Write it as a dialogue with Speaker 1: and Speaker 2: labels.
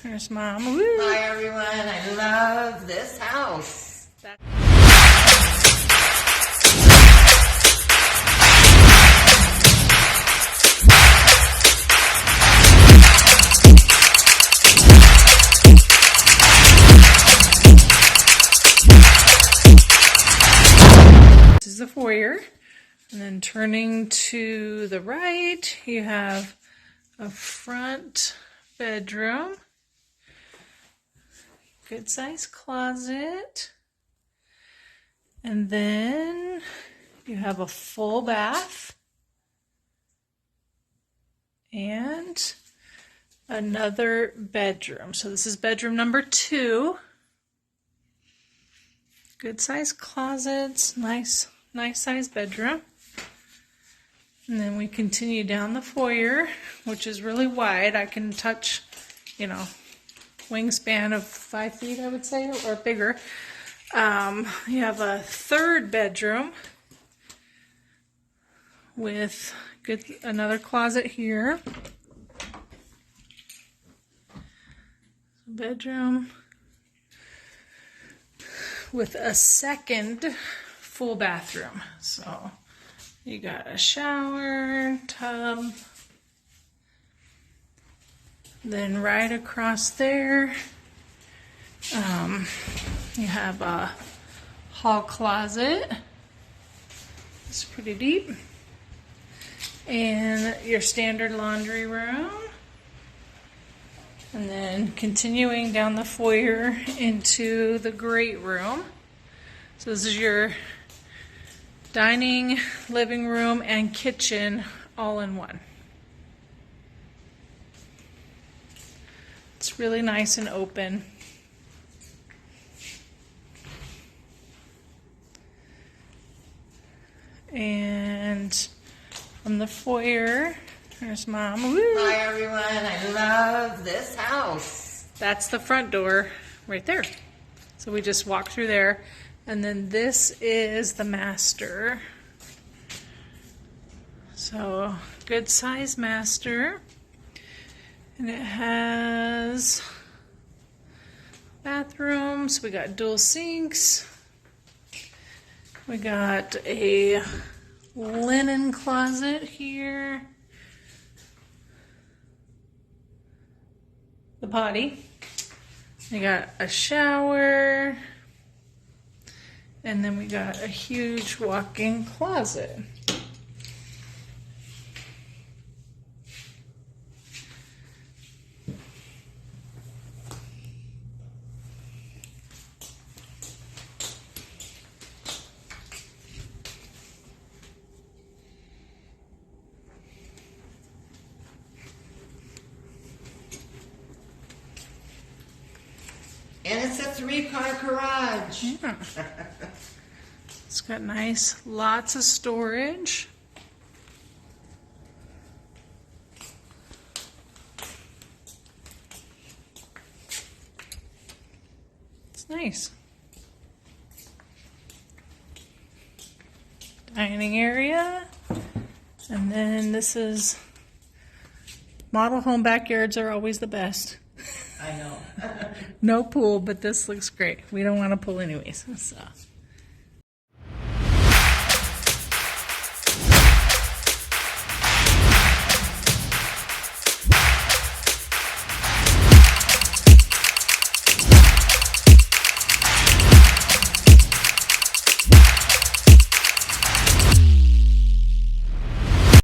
Speaker 1: There's Mom. Woo.
Speaker 2: Hi everyone, I love this house.
Speaker 1: This is the foyer. And then turning to the right, you have a front bedroom. Good sized closet. And then you have a full bath. And another bedroom. So this is bedroom number 2. Good sized closets, nice sized bedroom. And then we continue down the foyer, which is really wide. I can touch, wingspan of 5 feet, I would say, or bigger. You have a third bedroom with another closet here. Bedroom with a second full bathroom. So you got a shower, tub. Then right across there, you have a hall closet. It's pretty deep. And your standard laundry room. And then continuing down the foyer into the great room. So this is your dining, living room, and kitchen all in one. It's really nice and open. And from the foyer, there's Mom. Woo.
Speaker 2: Hi everyone, I love this house.
Speaker 1: That's the front door right there. So we just walk through there. And then this is the master. So good size master. And it has bathrooms. We got dual sinks. We got a linen closet here. The potty. We got a shower. And then we got a huge walk-in closet.
Speaker 2: And it's a 3-car garage.
Speaker 1: Yeah. It's got lots of storage. It's nice. Dining area. And then this is model home backyards are always the best.
Speaker 2: I know.
Speaker 1: No pool, but this looks great. We don't want a pool anyways. So.